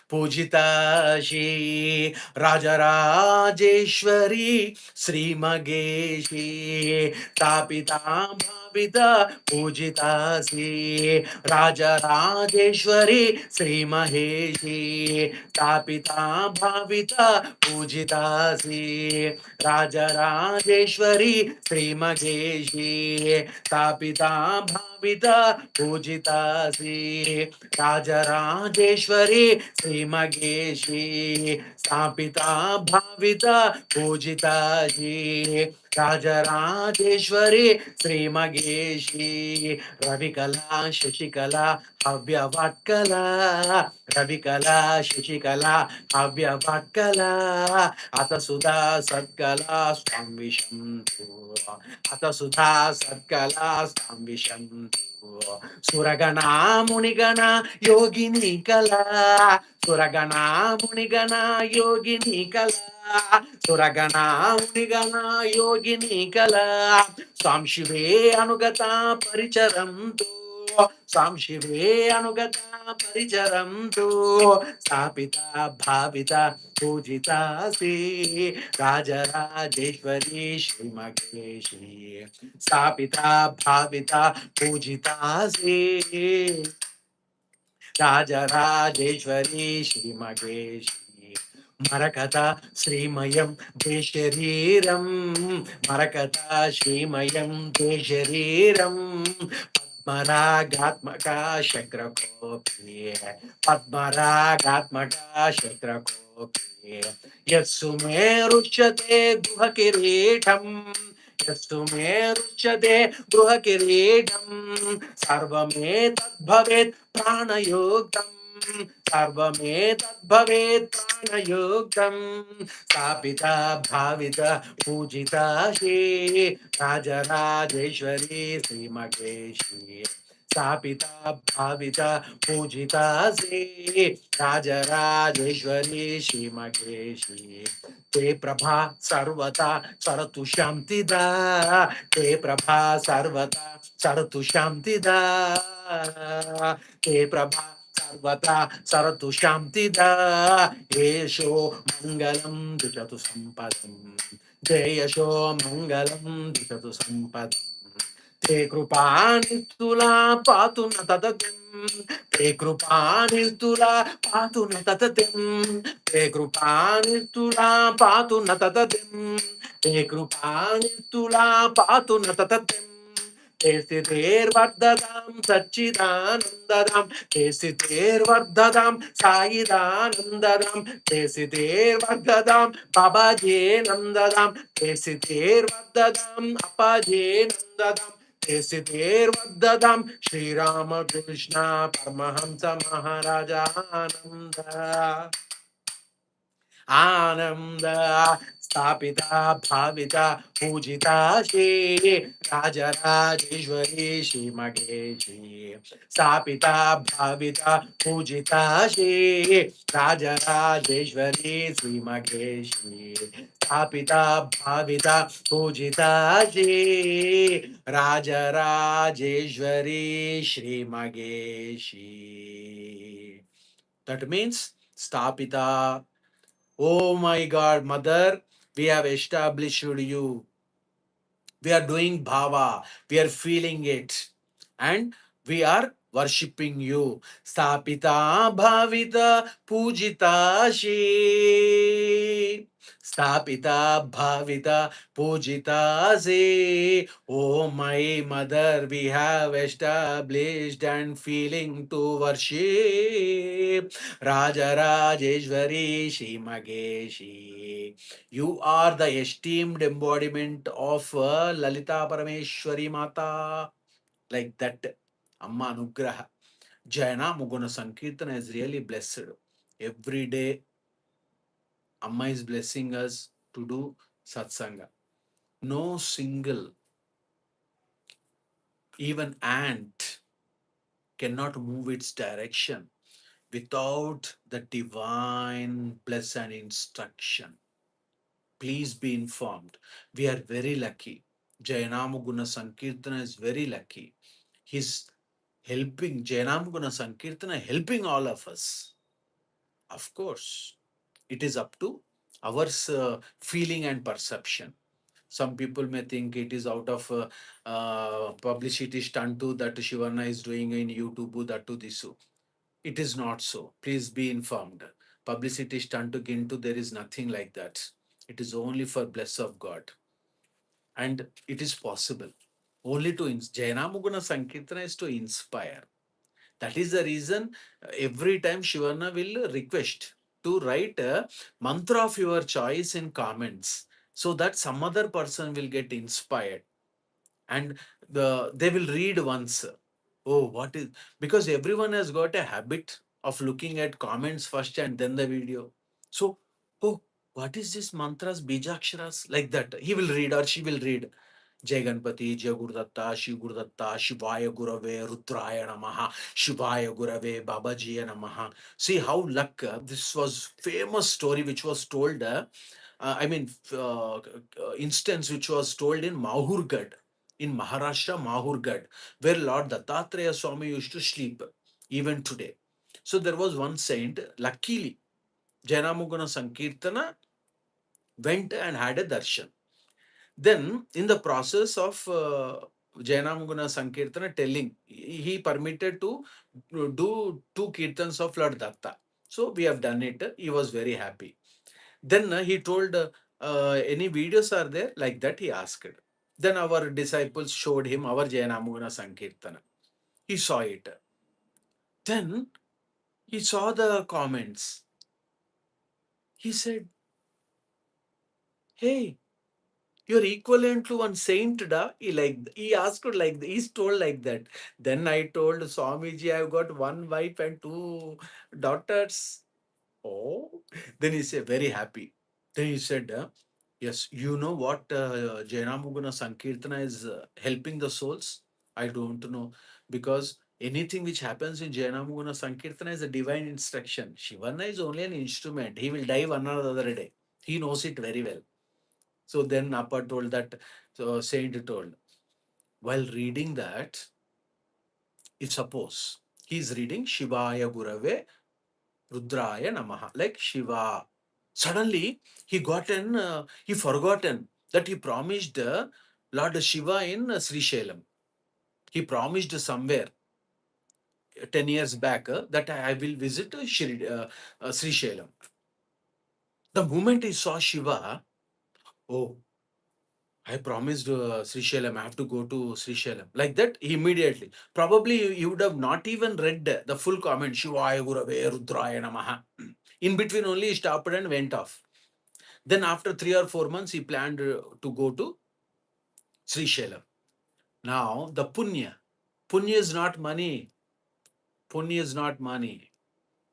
पूजिता श्री राजराजेश्वरी श्रीमगेशी स्थापिता भाविता पूजिता श्री राजराजेश्वरी श्रीमहेशी स्थापिता भाविता पूजिता श्री राजराजेश्वरी श्रीमगेशी स्थापिता भाविता पूजिता श्री राजराजेश्वरी श्रीमगेशी स्थापिता भाविता पूजिता Shri Rajrajeshwari श्रीमगेशी रविकला Sasikala Avyavatkala, Ravikala, Shishikala, Avyavatkala, Atasudha Satkala, Swamishantu, Atasudha Satkala, Swamishantu, Suragana Munigana, Yogini Kala, Suragana Munigana, Yogini Kala, Suragana Munigana, Yogini Kala, Swam Shive Anugata Paricharantu, Swam Shive Anugata Paricharantu, Sapita Bhavita Pujita Se Rajarajeshwari Shri Mageshi, Sapita Bhavita Pujita Se Rajarajeshwari Shri Mageshi, Marakata Srimayam Deshariram, Marakata Srimayam Deshariram, Padmaragatmaka Shakrakopi, Padmaragatmaka Shakrakopi, Yatsume Ruchate Guhakiritam, Yatsume Ruchate Guhakiritam, Sarvame Tadbhavet Pranayogam, Sarvame Tadbhavet Pranayogam, Sapita Bhavita Pujita Shri Rajarajeshwari Sri Mageshi, Sapita Bhavita Pujita Shri Rajarajeshwari Sri Mageshi, Te Prabha Sarvata Saratu Shantida, Te Prabha Sarvata Saratu Shantida, Te Prabha Sarvata Saratu Shantida, Yesho Mangalam Dishatu Sampadam, Jayasho Mangalam Dishatu Sampadam, Te Krupani Tula Patuna Tatatim, Te Krupani Tula Patuna Tatatim, Te Krupani Tula Patuna Tatatim, Te Krupani Tula Patuna Tatatim, Kesiter Vardadam Sachidanandadam, Kesiter Vardadam Saidanandadam, Kesiter Vardadam Babaji Nandadam, Kesiter Vardadam Apaji Nandadam, Kesiter Vardadam Sri Ramakrishna Paramahansa Maharaja Ananda. Ananda Stapita Bhavita Pujita Shri Rajarajeshwari Shri Mageshi, Stapita Bhavita Pujita Shri Rajarajeshwari Shri Mageshi, Stapita Bhavita Pujita Shri Rajarajeshwari Shri Mageshi. That means Stapita. Oh my God, Mother, we have established you. We are doing bhava. We are feeling it. And we are worshipping you. Stapita bhavita pujita she. Stapita bhavita pujita se. Oh my mother, we have established and feeling to worship Raja Rajeshwari Shri Mageshi. You are the esteemed embodiment of Lalita Parameshwari Mata. Like that, Amma Anugraha. Jayana Muguna Sankeerthana is really blessed. Every day, Amma is blessing us to do Satsanga. No single, even ant, cannot move its direction without the divine bless and instruction. Please be informed. We are very lucky. Jayanama Guna Sankirtana is very lucky. He's helping Jayanama Guna Sankirtana, helping all of us. Of course, it is up to our feeling and perception. Some people may think it is out of publicity stunt too that Shivarna is doing in YouTube, that to this. It is not so. Please be informed. Publicity stunt to gintu, there is nothing like that. It is only for bless of God. And it is possible. Only to Jayanamuguna Sankirtana is to inspire. That is the reason every time Shivarna will request to write a mantra of your choice in comments so that some other person will get inspired and they will read once. Oh, what is, because everyone has got a habit of looking at comments first and then the video. So, oh, what is this mantras, bijaksharas, like that? He will read or she will read. Jai Ganpati, Jai Gurudatta, Shiv Gurudatta, Shivaya Gurave, Rudraya Namaha, Shivaya Gurave, Babaji Namaha. See how luck, this was famous story which was told, instance which was told in Mahurgad, in Maharashtra, Mahurgad, where Lord Dattatreya Swami used to sleep, even today. So there was one saint, luckily, Jainamugana Sankeerthana went and had a darshan. Then, in the process of Jainamugana Sankirtana telling, he permitted to do two kirtans of Lord Datta. So, we have done it. He was very happy. Then he told, any videos are there? Like that, he asked. Then our disciples showed him our Jainamugana Sankirtana. He saw it. Then he saw the comments. He said, hey, you're equivalent to one saint, da? He asked like, he's told like that. Then I told Swamiji, I've got one wife and two daughters. Oh, then he said, very happy. Then he said, yes, you know what Jainamugana Sankirtana is helping the souls? I don't know. Because anything which happens in Jainamugana Sankirtana is a divine instruction. Shivana is only an instrument. He will die one or the other day. He knows it very well. So then Appa told that, so saint told, while reading that, if suppose he is reading Shivaya Gurave Rudraya Namaha, like Shiva. Suddenly he forgotten that he promised Lord Shiva in Sri Shailam. He promised somewhere 10 years back that I will visit Sri Shailam. The moment he saw Shiva, oh, I promised Sri Shailam, I have to go to Sri Shailam. Like that, immediately. Probably you would have not even read the full comment, Shivaya Gurave Rudraya Namaha. In between only he stopped and went off. Then after 3 or 4 months, he planned to go to Sri Shailam. Now, the punya. Punya is not money. Punya is not money.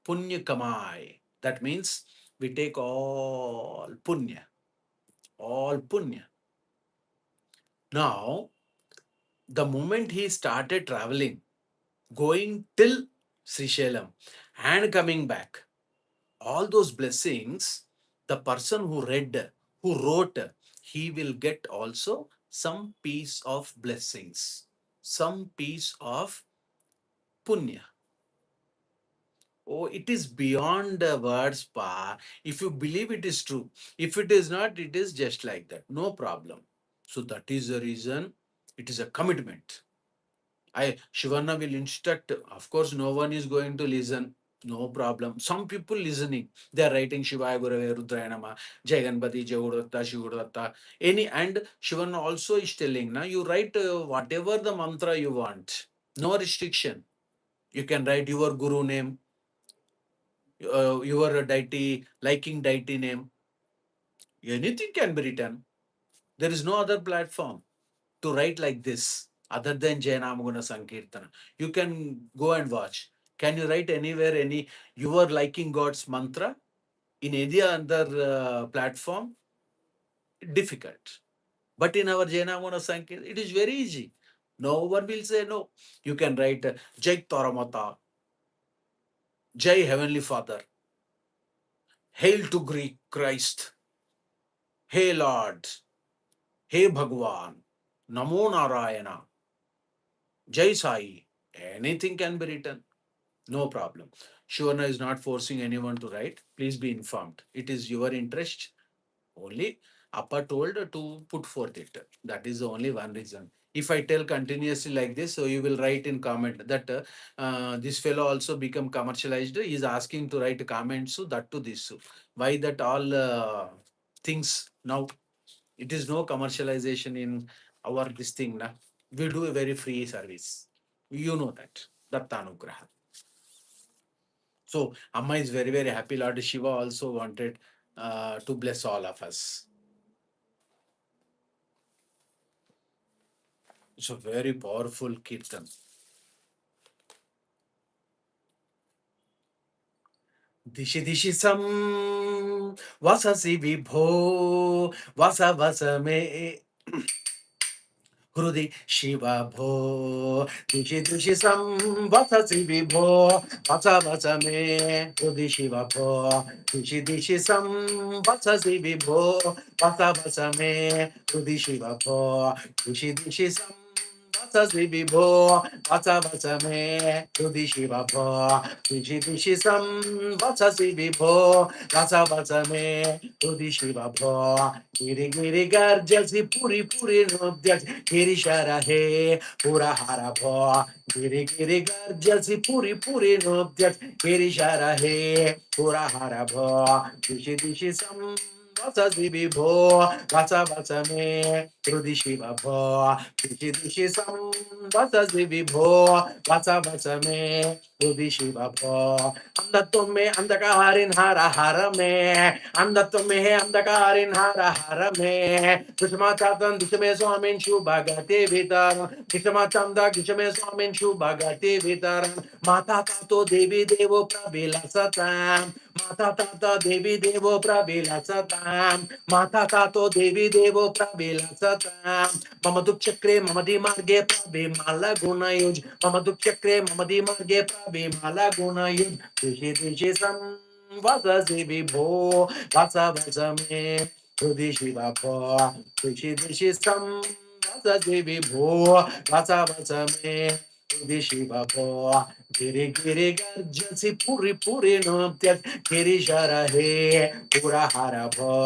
Punya kamai. That means we take all punya. All punya. Now, the moment he started traveling, going till Srisailam and coming back, all those blessings, the person who read, who wrote, he will get also some piece of blessings, some piece of punya. Oh, it is beyond the words, pa. If you believe it is true, if it is not, it is just like that. No problem. So that is the reason it is a commitment. Shivana will instruct. Of course, no one is going to listen. No problem. Some people listening. They are writing Shivaya Gurave Rudraya Nama, Jai Ganpati, Jai Gurudatta, Shiv Gurudatta. Any, and Shivana also is telling, now you write whatever the mantra you want. No restriction. You can write your guru name, your deity, liking deity name. Anything can be written. There is no other platform to write like this other than Jainamaguna Sankirtana. You can go and watch. Can you write anywhere any you are liking God's mantra in any other platform? Difficult. But in our Jainamaguna Sankirtana, it is very easy. No one will say no. You can write Jai Taramata, Jai Heavenly Father, Hail to Greek Christ, Hey Lord, Hey Bhagwan, Namo Narayana, Jai Sai. Anything can be written. No problem. Shivana is not forcing anyone to write. Please be informed. It is your interest only. Appa told to put forth it. That is the only one reason. If I tell continuously like this, so you will write in comment that this fellow also become commercialized. He is asking to write comments, so that to this. Why that all things now? It is no commercialization in our this thing. Na? We do a very free service. You know that. Dattanugraha. So Amma is very, very happy. Lord Shiva also wanted to bless all of us. It's a very powerful kirtan. दिशि दिशि सं वससि विभो वस वस मे हृदि शिव भो दिशि दिशि सं वससि विभो वस वस मे हृदि शिव भो दिशि दिशि सं वससि विभो वस वस मे हृदि शिव भो दिशि दिशि सं वससि विभो वस वस मे हृदि शिव भो दिशि दिशि सं वससि विभो वस वस मे हृदि शिव भो गिरि गिरि गर्जसि पुरि पुरि नृत्यसि गिरिशर हे पुरहर भो गिरि गिरि गर्जसि पुरि पुरि नृत्यसि गिरिशर हे पुरहर भो दिशि दिशि सं वससि विभो वस वस मे हृदि शिव भो दिशि दिशि सं वससि विभो वस वस मे हृदि शिव भो अंधत्व में अंधकारिन हर हर में अंधत्व में है अंधकारिन हर हर में दुष्मा चातन दुष्मे स्वामीन शुभगति वितर दुष्मा चंदा दुष्मे स्वामीन शुभगति वितर माता तातो देवी देवो प्रबिलसताम माता ताता देवी देवो प्रबिलसताम माता तातो देवी देवो प्रबिलसताम मम दुःखचक्रे मम दिमार्गे प्रबिमल गुणयुज मम दुःखचक्रे मम दिमार्गे प्रबिमल गुणयुज दिशि दिशि सं वससि विभो वस वस मे हृदि शिव भो दिशि दिशि सं वससि विभो वस वस मे हृदि शिव भो गिरि गिरि गर्जसि पुरि पुरि नृत्यसि गिरिशर हे पुरहर भो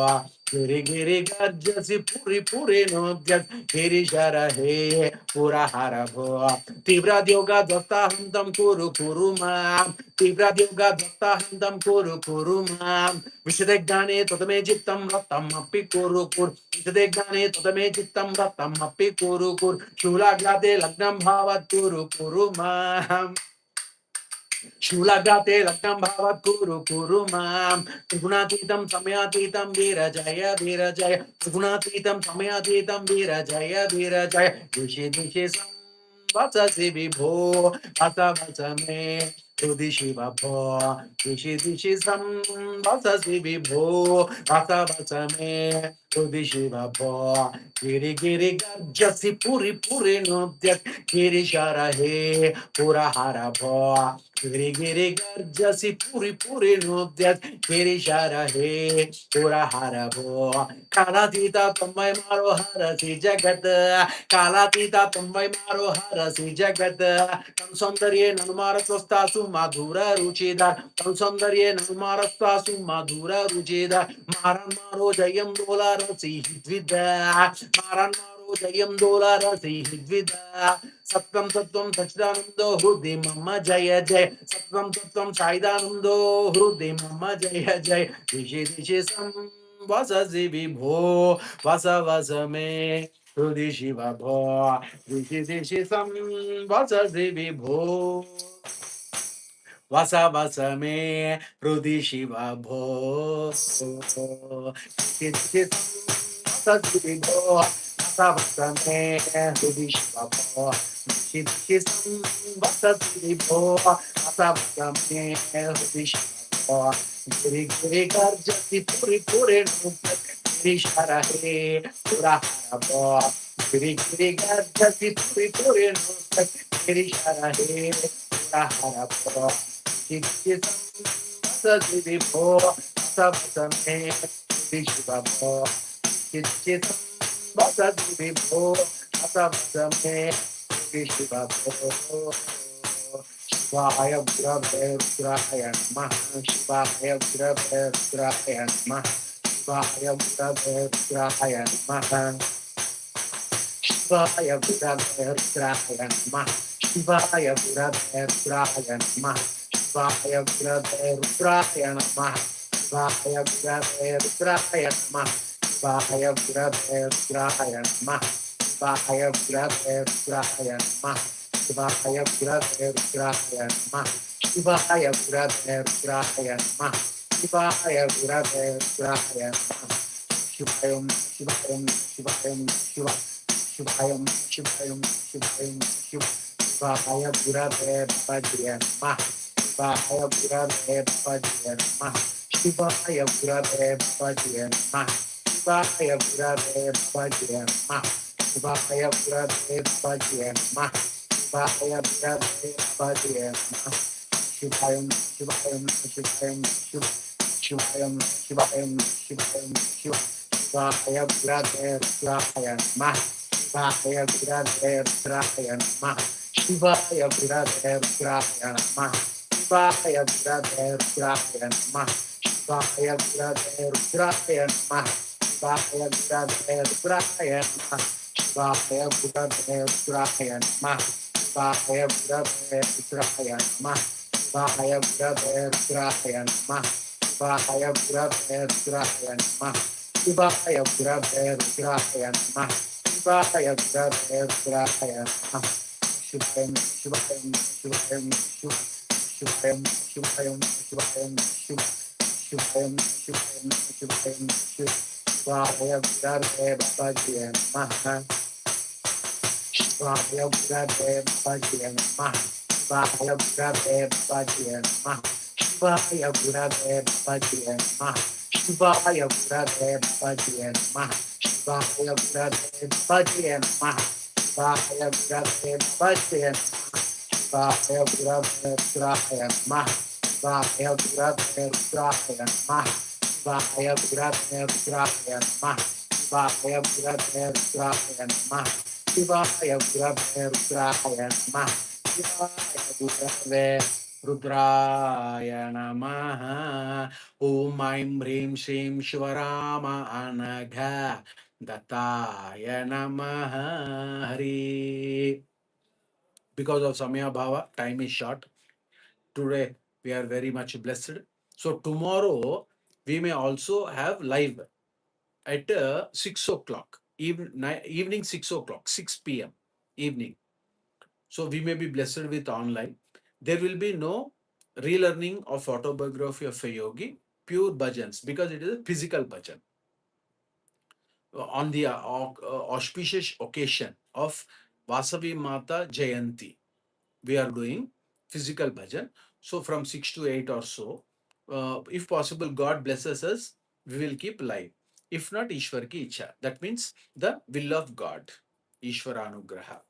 गिरि गिरि गर्जसि पुरि पुरि नृत्यसि गिरिशर हे पुरहर भो तीव्र योग दत्ताहन्तं कुरु कुरु मां तीव्र योग दत्ताहन्तं कुरु कुरु मां विशदे ज्ञाने तदमे चित्तं रत्तमपि कुरु कुरु विशदे ज्ञाने तदमे चित्तं रत्तमपि कुरु कुरु शूलाग्राते लग्नं भावात् कुरु कुरु मां शूलगाते लग्नं भावात् कुरु कुरु मां त्रिगुणातीतं समयातीतं वीरजय वीरजय त्रिगुणातीतं समयातीतं वीरजय वीरजय दिशि दिशि सं वससि विभो वस वस मे हृदि शिव भो दिशि दिशि सं वससि विभो वस वस मे हृदि शिव भो गिरि गिरि गर्जसि पुरि पुरि नृत्यसि गिरिशर हे पुरहर भो गिरि गिरि गर्जसि पुरि पुरि नृत्यसि गिरिशर हे पुरहर भो कालातीता तन्मय मारो हरसि जगत कालातीता तन्मय मारो हरसि जगत तन सौंदर्ये ननुमार स्वस्तासु मधुर रुचिदार तन सौंदर्ये ननुमार स्वस्तासु मधुर रुचिदार मारन मारो जयम डोला रसि द्विदा मारन मारो जयम डोला रसि द्विदा सत्वं सत्वं सच्चिदानंदो हृदि मम जय जय सत्वं सत्वं साइदानंदो हृदि मम जय जय दिशि दिशि सं वससि विभो वस वस मे हृदि शिव भो दिशि दिशि सं वससि विभो वस वस मे हृदि शिव भो दिशि दिशि सं वससि विभो वस वस मे हृदि शिव भो दिशि दिशि सं वससि विभो वस वस मे हृदि शिव भो गिरि गिरि गर्जसि पुरि पुरि नृत्यसि गिरिशर हे पुरहर भो गिरि गिरि गर्जसि पुरि पुरि नृत्यसि गिरिशर हे पुरहर भो दिशि दिशि सं वससि विभो वस वस मे हृदि शिव भो दिशि दिशि सं वससि विभो वस वस मे हृदि शिव भो शिवाय गुरवे रुद्राय नमः शिवाय गुरवे रुद्राय नमः शिवाय गुरवे रुद्राय नमः शिवाय गुरवे रुद्राय नमः शिवाय गुरवे रुद्राय नमः शिवाय गुरवे रुद्राय नमः शिवाय गुरवे रुद्राय नमः शिवाय गुरवे रुद्राय नमः शिवाय गुरवे रुद्राय नमः शिवाय गुरवे रुद्राय नमः शिवाय गुरवे रुद्राय नमः शिवाय गुरवे रुद्राय नमः शिवायं शिवायं शिवायं शिवायं शिवायं शिवायं शिवाय गुरवे बाबाजी नमः Shivaya Gurave Babaji Namaha. Shivaya Gurave Babaji Namaha. Shivaya Gurave Babaji Namaha. Shivaya Gurave Babaji Namaha. Shivaya Gurave Babaji Namaha. Shivayam Shivayam Shivayam Shivayam Shivayam Shivayam Shivaya Gurave Babaji Namaha. Shivaya Gurave Babaji Namaha. Shivaya Gurave Babaji Namaha. Shivaya Gurave Babaji Namaha. Shivaya Gurave Babaji Namaha. Shivaya Gurave Babaji Namaha. Shivaya Gurave Babaji Namaha. Shivaya Gurave Babaji Namaha. Shivaya Gurave Babaji Namaha. Shivaya Gurave Babaji Namaha. Shivaya Gurave Babaji Namaha. Shivaya Gurave Babaji Namaha. Shivayam Shivayam Shivayam Shivayam Shivayam Shivayam Shivayam Shivayam Shivayam Shivaya Gurave Babaji Namaha. Shivaya Gurave Babaji Namaha. Shivaya Gurave Babaji Namaha. Shivaya Gurave Babaji Namaha. Shivaya Gurave Babaji Namaha. Shivaya Gurave Babaji Namaha. Shivaya Gurave Babaji Namaha. Shivaya Gurave Babaji Namaha. Shivaya Gurave Babaji Namaha. Shivaya Gurave Babaji Namaha. Shivaya Gurave Babaji Namaha. Shivaya Gurave Rudraya Namaha. Shivaya Gurave Rudraya Namaha. Om Aim Hrim Shrim Shivarama Anagha Dattaya Namaha. Hari. Because of Samaya Bhava, time is short. Today we are very much blessed. So tomorrow we may also have live at 6 o'clock, evening 6 o'clock, 6 p.m. evening. So we may be blessed with online. There will be no relearning of autobiography of a yogi, pure bhajans, because it is a physical bhajan. On the auspicious occasion of Vasavi Mata Jayanti, we are doing physical bhajan. So from 6 to 8 or so, if possible, God blesses us, we will keep live. If not, Ishwar ki icha. That means the will of God. Ishwara Anugraha.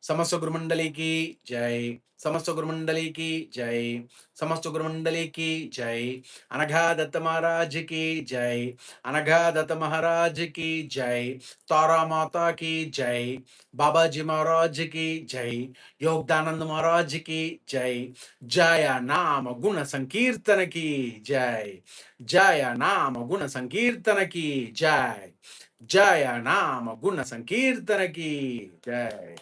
समस्त गुरु मंडली की जय, समस्त गुरु मंडली की जय, समस्त गुरु मंडली की जय, अनघा दत्त महाराज की जय, अनघा दत्त महाराज की जय, तारा माता की जय, बाबा जी महाराज की जय, योगदानंद महाराज की जय, जया नाम गुण संकीर्तन की जय, जया नाम गुण संकीर्तन की जय, जया नाम गुण संकीर्तन की जय.